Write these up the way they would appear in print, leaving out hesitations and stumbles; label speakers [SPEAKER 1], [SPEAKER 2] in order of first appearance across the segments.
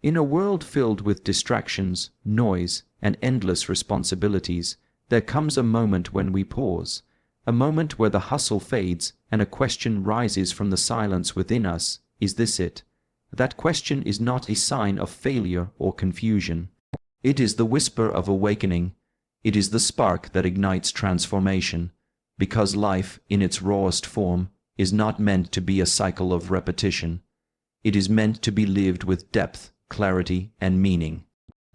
[SPEAKER 1] In a world filled with distractions, noise, and endless responsibilities, there comes a moment when we pause, a moment where the hustle fades and a question rises from the silence within us. Is this it? That question is not a sign of failure or confusion. It is the whisper of awakening. It is the spark that ignites transformation, because life, in its rawest form, is not meant to be a cycle of repetition. It is meant to be lived with depth, clarity, and meaning.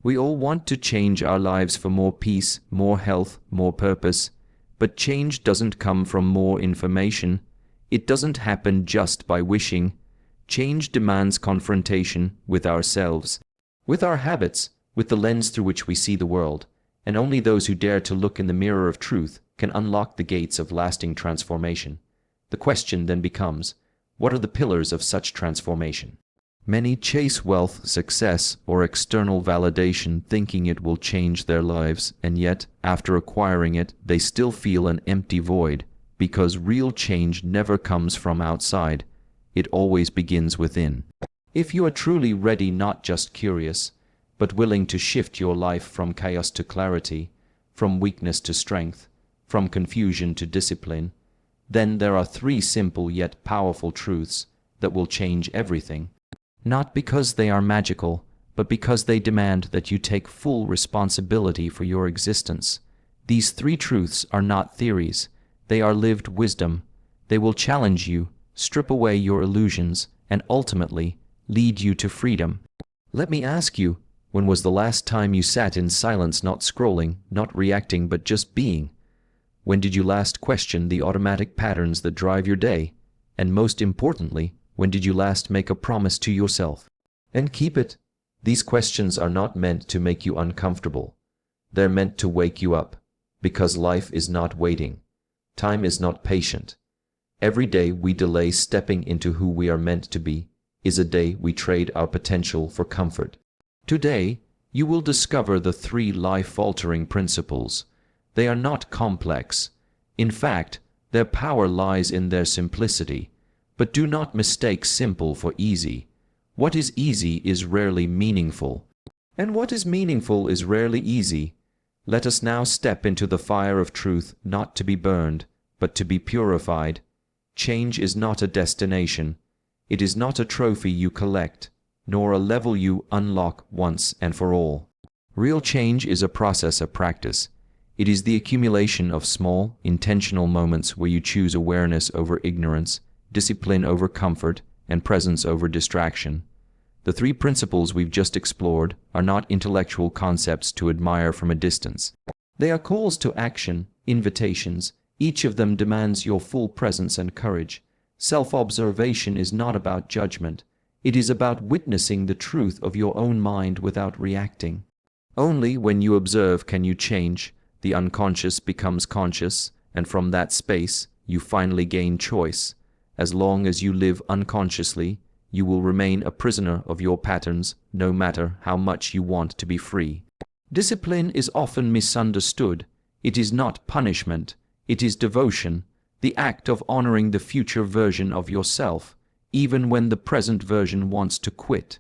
[SPEAKER 1] We all want to change our lives for more peace, more health, more purpose, but change doesn't come from more information. It doesn't happen just by wishing. Change demands confrontation with ourselves, with our habits, with the lens through which we see the world, and only those who dare to look in the mirror of truth can unlock the gates of lasting transformation. The question then becomes, what are the pillars of such transformation? Many chase wealth, success, or external validation thinking it will change their lives, and yet, after acquiring it, they still feel an empty void, because real change never comes from outside. It always begins within. If you are truly ready, not just curious, but willing to shift your life from chaos to clarity, from weakness to strength, from confusion to discipline, then there are three simple yet powerful truths that will change everything. Not because they are magical, but because they demand that you take full responsibility for your existence. These three truths are not theories, they are lived wisdom. They will challenge you, strip away your illusions, and ultimately lead you to freedom. Let me ask you, when was the last time you sat in silence, not scrolling, not reacting, but just being? When did you last question the automatic patterns that drive your day? And most importantly, when did you last make a promise to yourself and keep it? These questions are not meant to make you uncomfortable. They're meant to wake you up, because life is not waiting. Time is not patient. Every day we delay stepping into who we are meant to be is a day we trade our potential for comfort. Today, you will discover the three life-altering principles. They are not complex. In fact, their power lies in their simplicity. But do not mistake simple for easy. What is easy is rarely meaningful, and what is meaningful is rarely easy. Let us now step into the fire of truth, not to be burned, but to be purified. Change is not a destination. It is not a trophy you collect, nor a level you unlock once and for all. Real change is a process of practice. It is the accumulation of small, intentional moments where you choose awareness over ignorance, discipline over comfort, and presence over distraction. The three principles we've just explored are not intellectual concepts to admire from a distance. They are calls to action, invitations. Each of them demands your full presence and courage. Self-observation is not about judgment. It is about witnessing the truth of your own mind without reacting. Only when you observe can you change. The unconscious becomes conscious, and from that space, you finally gain choice. As long as you live unconsciously, you will remain a prisoner of your patterns, no matter how much you want to be free. Discipline is often misunderstood. It is not punishment, it is devotion, the act of honoring the future version of yourself, even when the present version wants to quit.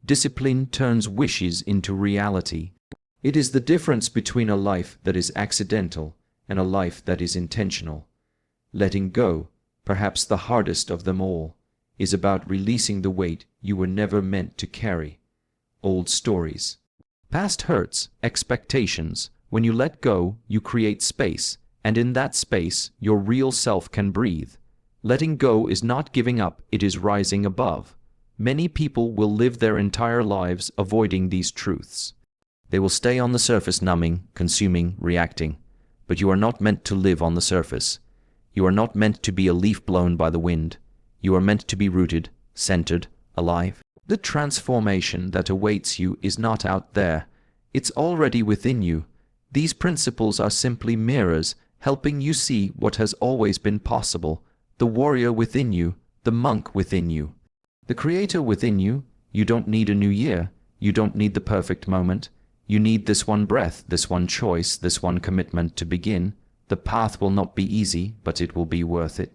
[SPEAKER 1] Discipline turns wishes into reality. It is the difference between a life that is accidental and a life that is intentional. Letting go, perhaps the hardest of them all, is about releasing the weight you were never meant to carry. Old stories. Past hurts, expectations. When you let go, you create space, and in that space, your real self can breathe. Letting go is not giving up, it is rising above. Many people will live their entire lives avoiding these truths. They will stay on the surface, numbing, consuming, reacting. But you are not meant to live on the surface. You are not meant to be a leaf blown by the wind. You are meant to be rooted, centered, alive. The transformation that awaits you is not out there. It's already within you. These principles are simply mirrors, helping you see what has always been possible. The warrior within you, the monk within you, the creator within you. You don't need a new year. You don't need the perfect moment. You need this one breath, this one choice, this one commitment to begin. The path will not be easy, but it will be worth it.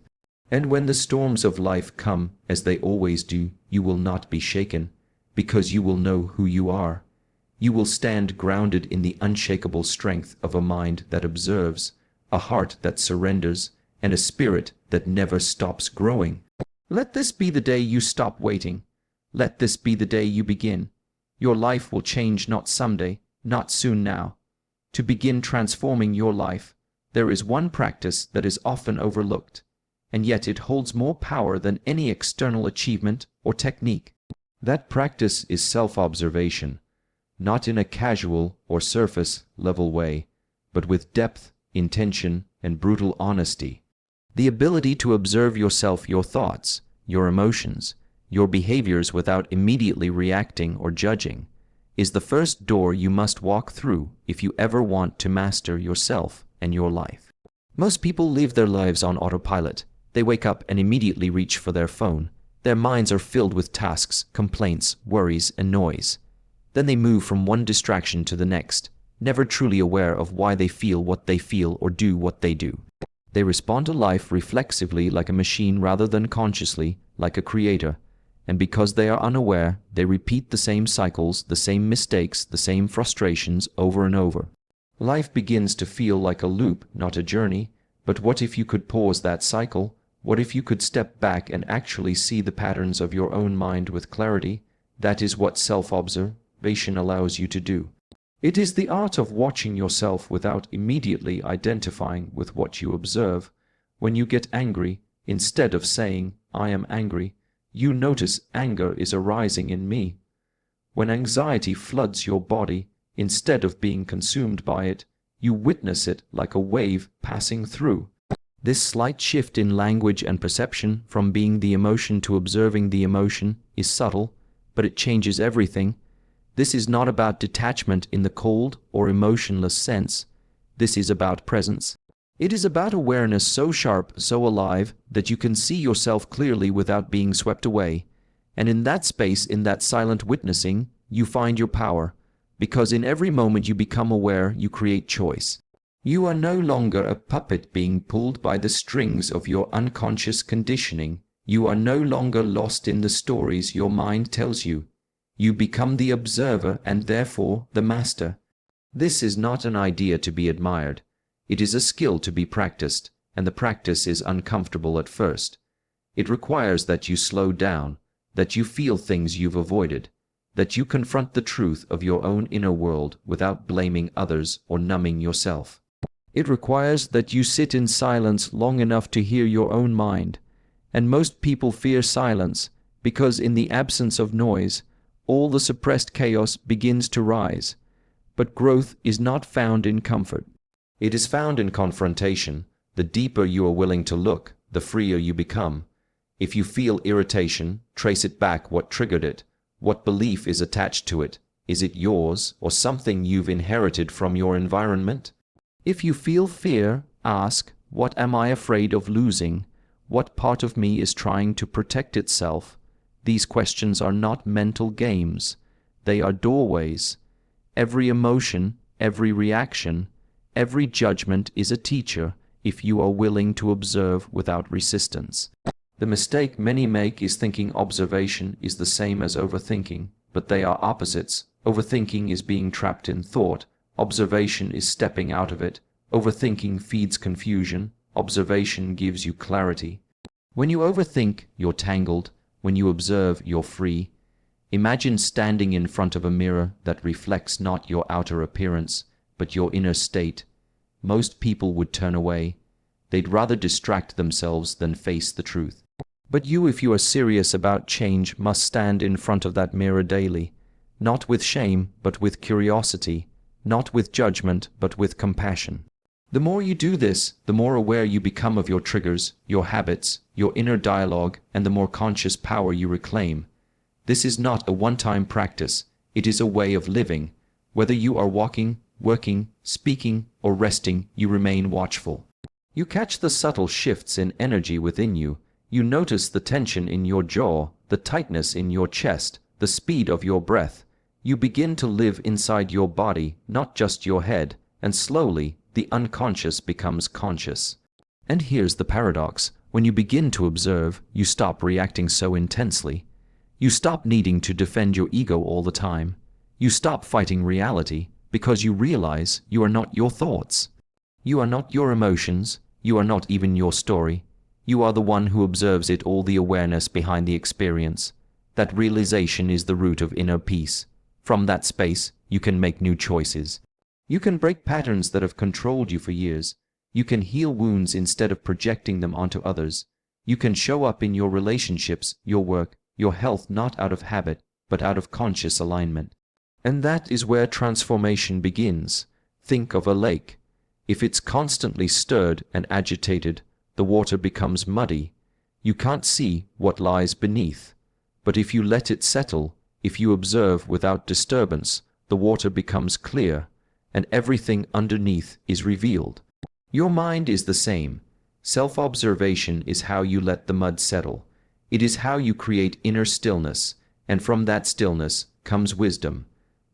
[SPEAKER 1] And when the storms of life come, as they always do, you will not be shaken. because you will know who you are. You will stand grounded in the unshakable strength of a mind that observes, a heart that surrenders, and a spirit that never stops growing. Let this be the day you stop waiting. Let this be the day you begin. Your life will change, not someday, not soon now. To begin transforming your life, there is one practice that is often overlooked, and yet it holds more power than any external achievement or technique. That practice is self-observation, not in a casual or surface-level way, but with depth, intention, and brutal honesty. The ability to observe yourself, your thoughts, your emotions, your behaviors without immediately reacting or judging, is the first door you must walk through if you ever want to master yourself and your life. Most people live their lives on autopilot. They wake up and immediately reach for their phone. Their minds are filled with tasks, complaints, worries, and noise. Then they move from one distraction to the next, never truly aware of why they feel what they feel or do what they do. They respond to life reflexively like a machine rather than consciously like a creator. And because they are unaware, they repeat the same cycles, the same mistakes, the same frustrations over and over. Life begins to feel like a loop, not a journey. But what if you could pause that cycle? What if you could step back and actually see the patterns of your own mind with clarity? That is what self-observation allows you to do. It is the art of watching yourself without immediately identifying with what you observe. When you get angry, instead of saying, "I am angry," you notice anger is arising in me. When anxiety floods your body, instead of being consumed by it, you witness it like a wave passing through. This slight shift in language and perception from being the emotion to observing the emotion is subtle, but it changes everything. This is not about detachment in the cold or emotionless sense. This is about presence. It is about awareness so sharp, so alive, that you can see yourself clearly without being swept away. And in that space, in that silent witnessing, you find your power. Because in every moment you become aware, you create choice. You are no longer a puppet being pulled by the strings of your unconscious conditioning. You are no longer lost in the stories your mind tells you. You become the observer and therefore the master. This is not an idea to be admired. It is a skill to be practiced, and the practice is uncomfortable at first. It requires that you slow down, that you feel things you've avoided, that you confront the truth of your own inner world without blaming others or numbing yourself. It requires that you sit in silence long enough to hear your own mind. And most people fear silence because in the absence of noise, all the suppressed chaos begins to rise. But growth is not found in comfort. It is found in confrontation. The deeper you are willing to look, the freer you become. If you feel irritation, trace it back. What triggered it? What belief is attached to it? Is it yours or something you've inherited from your environment? If you feel fear, ask, what am I afraid of losing? What part of me is trying to protect itself? These questions are not mental games. They are doorways. Every emotion, every reaction, every judgment is a teacher if you are willing to observe without resistance. The mistake many make is thinking observation is the same as overthinking, but they are opposites. Overthinking is being trapped in thought. Observation is stepping out of it. Overthinking feeds confusion. Observation gives you clarity. When you overthink, you're tangled. When you observe, you're free. Imagine standing in front of a mirror that reflects not your outer appearance, but your inner state. Most people would turn away. They'd rather distract themselves than face the truth. But you, if you are serious about change, must stand in front of that mirror daily, not with shame, but with curiosity, not with judgment, but with compassion. The more you do this, the more aware you become of your triggers, your habits, your inner dialogue, and the more conscious power you reclaim. This is not a one-time practice. It is a way of living. Whether you are walking, working, speaking, or resting, you remain watchful. You catch the subtle shifts in energy within you. You notice the tension in your jaw, the tightness in your chest, the speed of your breath. You begin to live inside your body, not just your head, and slowly, the unconscious becomes conscious. And here's the paradox. When you begin to observe, you stop reacting so intensely. You stop needing to defend your ego all the time. You stop fighting reality because you realize you are not your thoughts. You are not your emotions. You are not even your story. You are the one who observes it all, the awareness behind the experience. That realization is the root of inner peace. From that space, you can make new choices. You can break patterns that have controlled you for years. You can heal wounds instead of projecting them onto others. You can show up in your relationships, your work, your health, not out of habit, but out of conscious alignment. And that is where transformation begins. Think of a lake. If it's constantly stirred and agitated, the water becomes muddy. You can't see what lies beneath. But if you let it settle, if you observe without disturbance, the water becomes clear, and everything underneath is revealed. Your mind is the same. Self-observation is how you let the mud settle. It is how you create inner stillness, and from that stillness comes wisdom.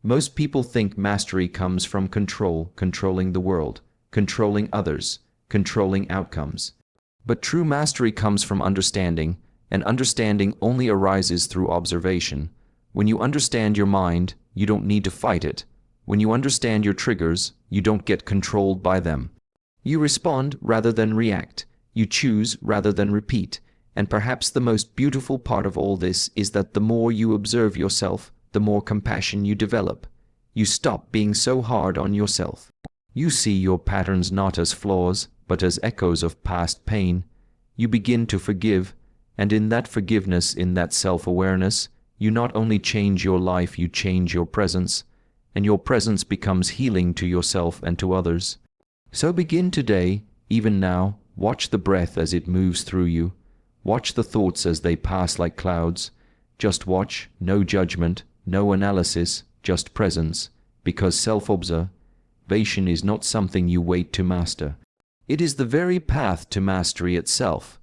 [SPEAKER 1] Most people think mastery comes from control, controlling the world, controlling others, controlling outcomes. But true mastery comes from understanding, and understanding only arises through observation. When you understand your mind, you don't need to fight it. When you understand your triggers, you don't get controlled by them. You respond rather than react. You choose rather than repeat. And perhaps the most beautiful part of all this is that the more you observe yourself, the more compassion you develop. You stop being so hard on yourself. You see your patterns not as flaws, but as echoes of past pain. You begin to forgive, and in that forgiveness, in that self-awareness, you not only change your life, you change your presence, and your presence becomes healing to yourself and to others. So begin today, even now. Watch the breath as it moves through you. Watch the thoughts as they pass like clouds. Just watch, no judgment, no analysis, just presence, because self-observation is not something you wait to master. It is the very path to mastery itself.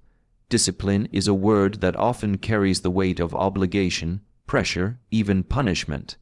[SPEAKER 1] Discipline is a word that often carries the weight of obligation, pressure, even punishment.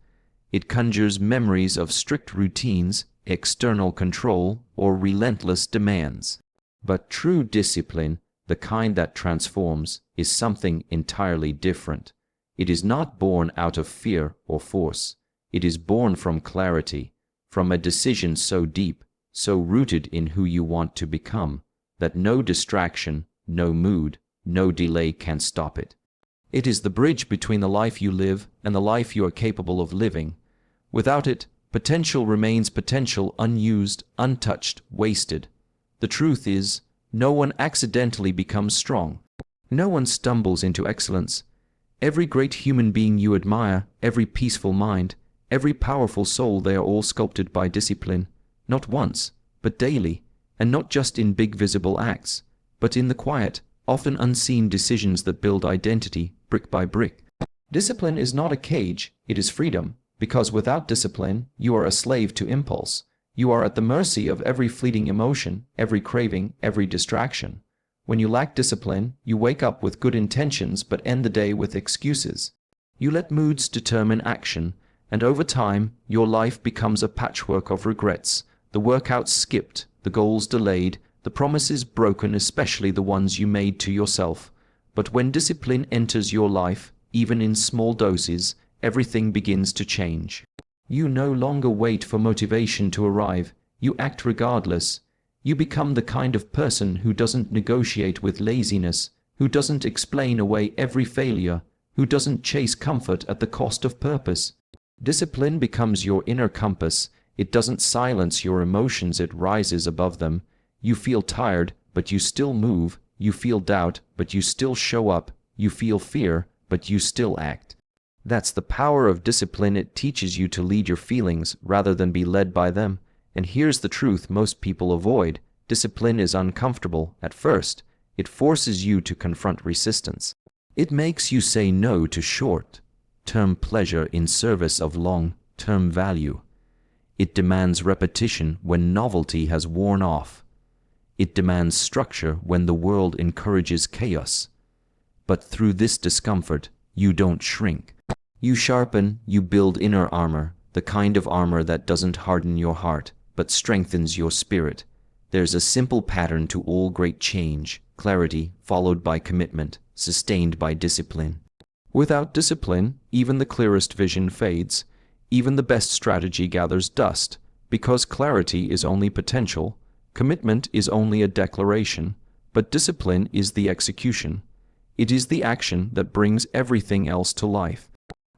[SPEAKER 1] It conjures memories of strict routines, external control, or relentless demands. But true discipline, the kind that transforms, is something entirely different. It is not born out of fear or force. It is born from clarity, from a decision so deep, so rooted in who you want to become, that no distraction, no mood, no delay can stop it. It is the bridge between the life you live and the life you are capable of living. Without it, potential remains potential, unused, untouched, wasted. The truth is, no one accidentally becomes strong. No one stumbles into excellence. Every great human being you admire, every peaceful mind, every powerful soul, they are all sculpted by discipline, not once, but daily, and not just in big visible acts, but in the quiet, often unseen decisions that build identity, brick by brick. Discipline is not a cage, it is freedom, because without discipline, you are a slave to impulse. You are at the mercy of every fleeting emotion, every craving, every distraction. When you lack discipline, you wake up with good intentions but end the day with excuses. You let moods determine action, and over time, your life becomes a patchwork of regrets. The workouts skipped, the goals delayed, the promises broken, especially the ones you made to yourself. But when discipline enters your life, even in small doses, everything begins to change. You no longer wait for motivation to arrive. You act regardless. You become the kind of person who doesn't negotiate with laziness, who doesn't explain away every failure, who doesn't chase comfort at the cost of purpose. Discipline becomes your inner compass. It doesn't silence your emotions, it rises above them. You feel tired, but you still move. You feel doubt, but you still show up. You feel fear, but you still act. That's the power of discipline. It teaches you to lead your feelings rather than be led by them. And here's the truth most people avoid. Discipline is uncomfortable at first. It forces you to confront resistance. It makes you say no to short-term pleasure in service of long-term value. It demands repetition when novelty has worn off. It demands structure when the world encourages chaos. But through this discomfort, you don't shrink. You sharpen, you build inner armor, the kind of armor that doesn't harden your heart, but strengthens your spirit. There's a simple pattern to all great change: clarity followed by commitment, sustained by discipline. Without discipline, even the clearest vision fades, even the best strategy gathers dust, because clarity is only potential, commitment is only a declaration, but discipline is the execution. It is the action that brings everything else to life.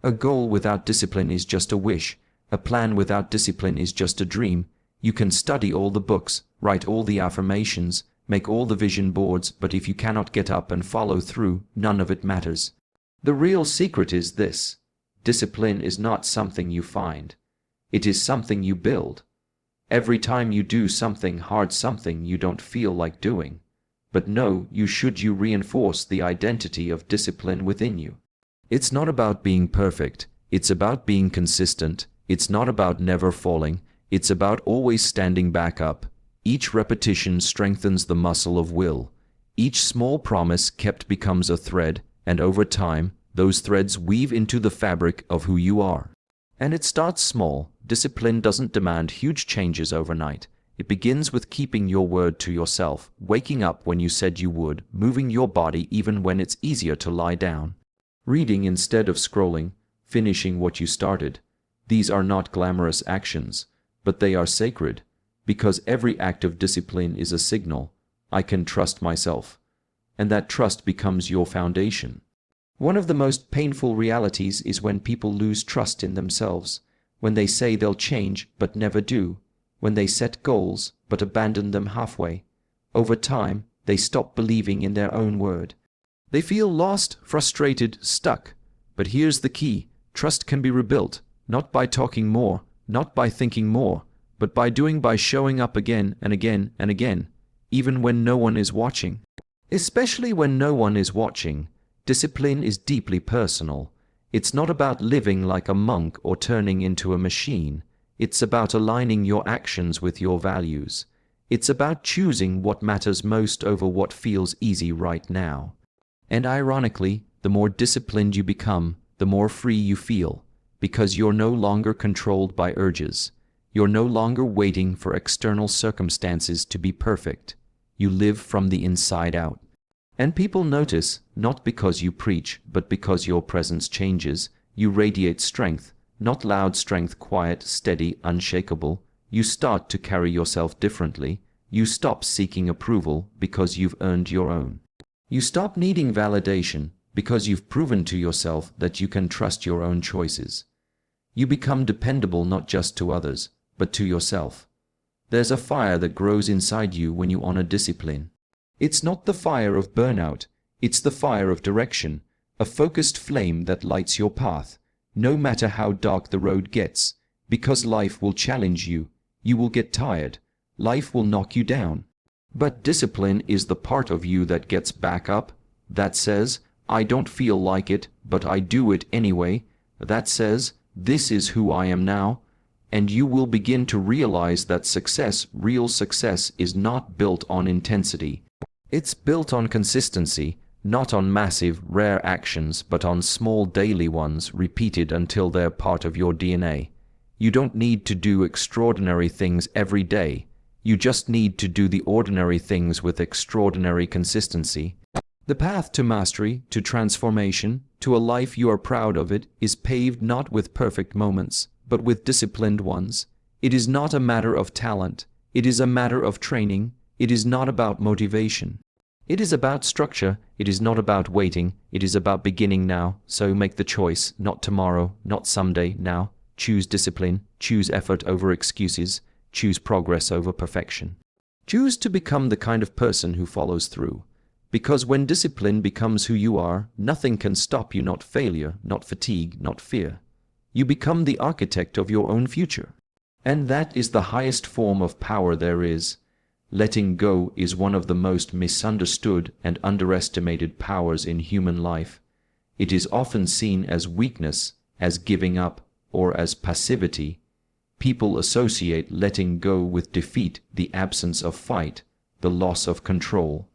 [SPEAKER 1] A goal without discipline is just a wish. A plan without discipline is just a dream. You can study all the books, write all the affirmations, make all the vision boards, but if you cannot get up and follow through, none of it matters. The real secret is this: discipline is not something you find. It is something you build. Every time you do something hard, something you don't feel like doing, but know you reinforce the identity of discipline within you. It's not about being perfect, it's about being consistent. It's not about never falling, it's about always standing back up. Each repetition strengthens the muscle of will. Each small promise kept becomes a thread, and over time, those threads weave into the fabric of who you are. And it starts small. Discipline doesn't demand huge changes overnight. It begins with keeping your word to yourself, waking up when you said you would, moving your body even when it's easier to lie down, reading instead of scrolling, finishing what you started. These are not glamorous actions, but they are sacred, because every act of discipline is a signal: I can trust myself. And that trust becomes your foundation. One of the most painful realities is when people lose trust in themselves, when they say they'll change but never do, when they set goals but abandon them halfway. Over time, they stop believing in their own word. They feel lost, frustrated, stuck. But here's the key: trust can be rebuilt, not by talking more, not by thinking more, but by showing up again and again and again, even when no one is watching. Especially when no one is watching. Discipline is deeply personal. It's not about living like a monk or turning into a machine. It's about aligning your actions with your values. It's about choosing what matters most over what feels easy right now. And ironically, the more disciplined you become, the more free you feel, because you're no longer controlled by urges. You're no longer waiting for external circumstances to be perfect. You live from the inside out. And people notice, not because you preach, but because your presence changes. You radiate strength, not loud strength, quiet, steady, unshakable. You start to carry yourself differently. You stop seeking approval because you've earned your own. You stop needing validation because you've proven to yourself that you can trust your own choices. You become dependable not just to others, but to yourself. There's a fire that grows inside you when you honor discipline. It's not the fire of burnout, it's the fire of direction, a focused flame that lights your path, no matter how dark the road gets, because life will challenge you, you will get tired, life will knock you down. But discipline is the part of you that gets back up, that says, I don't feel like it, but I do it anyway, that says, this is who I am now. And you will begin to realize that success, real success, is not built on intensity. It's built on consistency, not on massive, rare actions, but on small daily ones repeated until they're part of your DNA. You don't need to do extraordinary things every day. You just need to do the ordinary things with extraordinary consistency. The path to mastery, to transformation, to a life you are proud of it, is paved not with perfect moments, but with disciplined ones. It is not a matter of talent. It is a matter of training. It is not about motivation. It is about structure. It is not about waiting. It is about beginning now. So make the choice, not tomorrow, not someday, now. Choose discipline. Choose effort over excuses. Choose progress over perfection. Choose to become the kind of person who follows through. Because when discipline becomes who you are, nothing can stop you, not failure, not fatigue, not fear. You become the architect of your own future. And that is the highest form of power there is. Letting go is one of the most misunderstood and underestimated powers in human life. It is often seen as weakness, as giving up, or as passivity. People associate letting go with defeat, the absence of fight, the loss of control.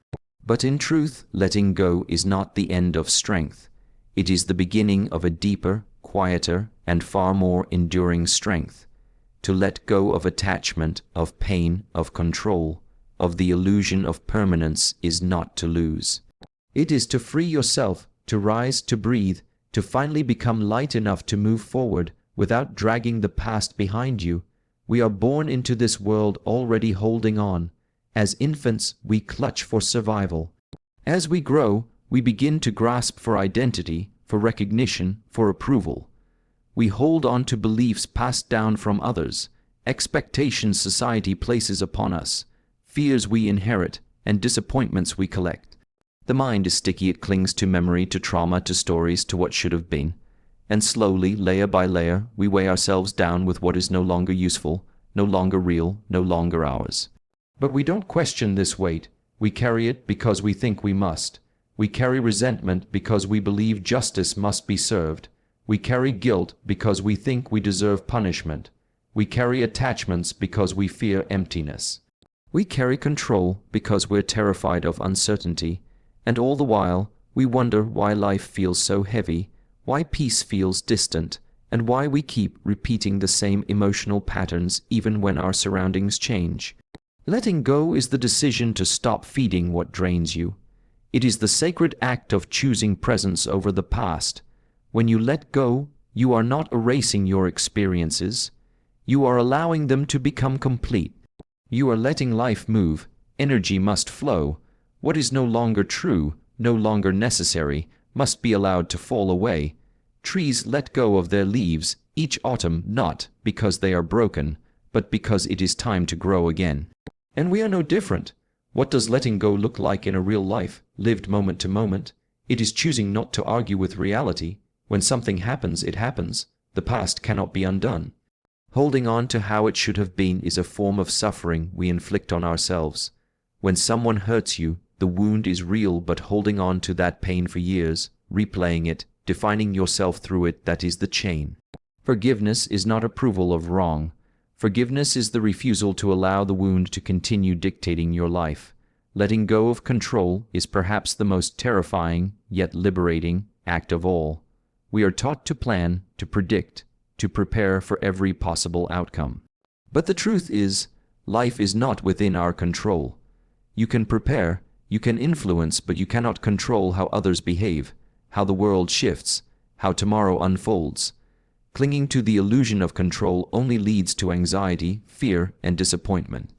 [SPEAKER 1] But in truth, letting go is not the end of strength. It is the beginning of a deeper, quieter, and far more enduring strength. To let go of attachment, of pain, of control, of the illusion of permanence is not to lose. It is to free yourself, to rise, to breathe, to finally become light enough to move forward without dragging the past behind you. We are born into this world already holding on. As infants, we clutch for survival. As we grow, we begin to grasp for identity, for recognition, for approval. We hold on to beliefs passed down from others, expectations society places upon us, fears we inherit, and disappointments we collect. The mind is sticky. It clings to memory, to trauma, to stories, to what should have been. And slowly, layer by layer, we weigh ourselves down with what is no longer useful, no longer real, no longer ours. But we don't question this weight. We carry it because we think we must. We carry resentment because we believe justice must be served. We carry guilt because we think we deserve punishment. We carry attachments because we fear emptiness. We carry control because we're terrified of uncertainty. And all the while, we wonder why life feels so heavy, why peace feels distant, and why we keep repeating the same emotional patterns even when our surroundings change. Letting go is the decision to stop feeding what drains you. It is the sacred act of choosing presence over the past. When you let go, you are not erasing your experiences. You are allowing them to become complete. You are letting life move. Energy must flow. What is no longer true, no longer necessary, must be allowed to fall away. Trees let go of their leaves each autumn, not because they are broken, but because it is time to grow again. And we are no different. What does letting go look like in a real life, lived moment to moment? It is choosing not to argue with reality. When something happens, it happens. The past cannot be undone. Holding on to how it should have been is a form of suffering we inflict on ourselves. When someone hurts you, the wound is real, but holding on to that pain for years, replaying it, defining yourself through it, that is the chain. Forgiveness is not approval of wrong. Forgiveness is the refusal to allow the wound to continue dictating your life. Letting go of control is perhaps the most terrifying, yet liberating, act of all. We are taught to plan, to predict, to prepare for every possible outcome. But the truth is, life is not within our control. You can prepare, you can influence, but you cannot control how others behave, how the world shifts, how tomorrow unfolds. Clinging to the illusion of control only leads to anxiety, fear, and disappointment.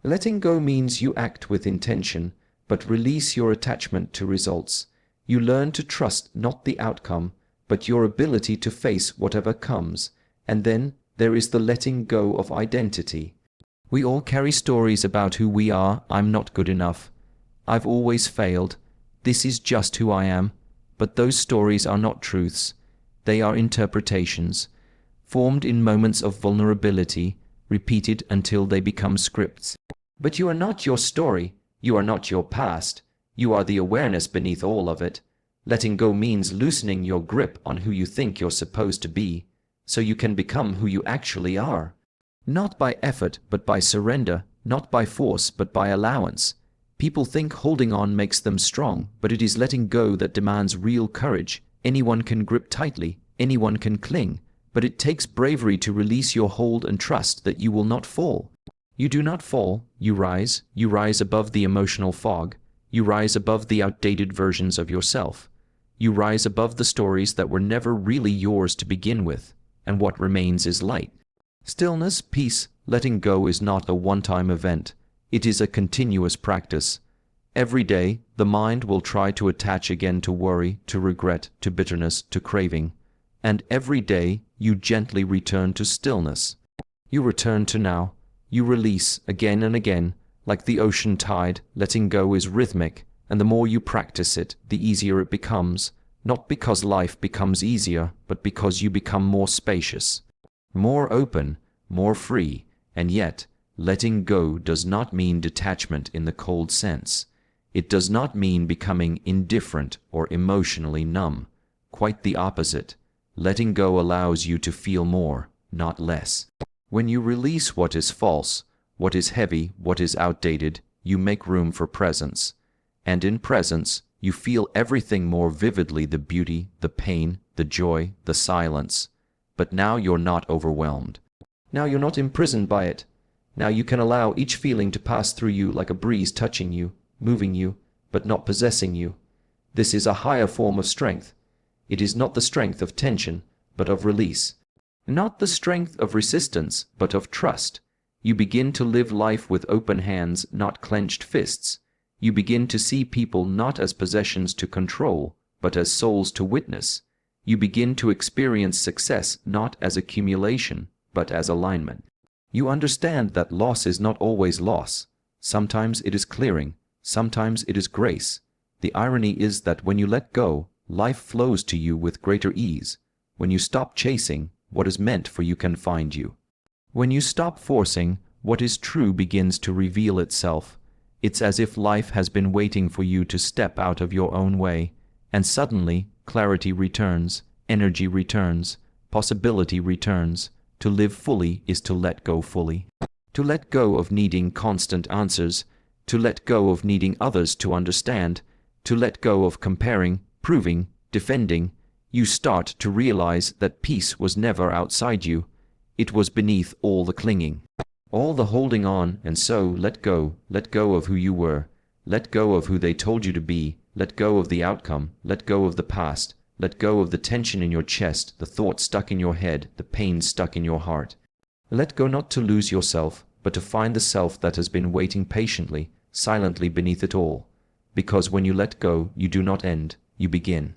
[SPEAKER 1] Letting go means you act with intention, but release your attachment to results. You learn to trust not the outcome, but your ability to face whatever comes. And then there is the letting go of identity. We all carry stories about who we are. I'm not good enough. I've always failed. This is just who I am. But those stories are not truths. They are interpretations, formed in moments of vulnerability, repeated until they become scripts. But you are not your story. You are not your past. You are the awareness beneath all of it. Letting go means loosening your grip on who you think you're supposed to be, so you can become who you actually are. Not by effort, but by surrender. Not by force, but by allowance. People think holding on makes them strong, but it is letting go that demands real courage. Anyone can grip tightly, anyone can cling, but it takes bravery to release your hold and trust that you will not fall. You do not fall, you rise above the emotional fog, you rise above the outdated versions of yourself. You rise above the stories that were never really yours to begin with, and what remains is light. Stillness, peace, letting go is not a one-time event. It is a continuous practice. Every day, the mind will try to attach again to worry, to regret, to bitterness, to craving. And every day, you gently return to stillness. You return to now. You release again and again, like the ocean tide. Letting go is rhythmic, and the more you practice it, the easier it becomes. Not because life becomes easier, but because you become more spacious, more open, more free. And yet, letting go does not mean detachment in the cold sense. It does not mean becoming indifferent or emotionally numb. Quite the opposite. Letting go allows you to feel more, not less. When you release what is false, what is heavy, what is outdated, you make room for presence. And in presence, you feel everything more vividly, the beauty, the pain, the joy, the silence. But now you're not overwhelmed. Now you're not imprisoned by it. Now you can allow each feeling to pass through you like a breeze, touching you, moving you, but not possessing you. This is a higher form of strength. It is not the strength of tension, but of release. Not the strength of resistance, but of trust. You begin to live life with open hands, not clenched fists. You begin to see people not as possessions to control, but as souls to witness. You begin to experience success not as accumulation, but as alignment. You understand that loss is not always loss. Sometimes it is clearing, sometimes it is grace. The irony is that when you let go, life flows to you with greater ease. When you stop chasing, what is meant for you can find you. When you stop forcing, what is true begins to reveal itself. It's as if life has been waiting for you to step out of your own way, and suddenly clarity returns, energy returns, possibility returns. To live fully is to let go fully. To let go of needing constant answers, to let go of needing others to understand, to let go of comparing, proving, defending. You start to realize that peace was never outside you. It was beneath all the clinging, all the holding on, and so let go of who you were, let go of who they told you to be, let go of the outcome, let go of the past, let go of the tension in your chest, the thoughts stuck in your head, the pain stuck in your heart. Let go not to lose yourself, but to find the self that has been waiting patiently, silently beneath it all. Because when you let go, you do not end, you begin.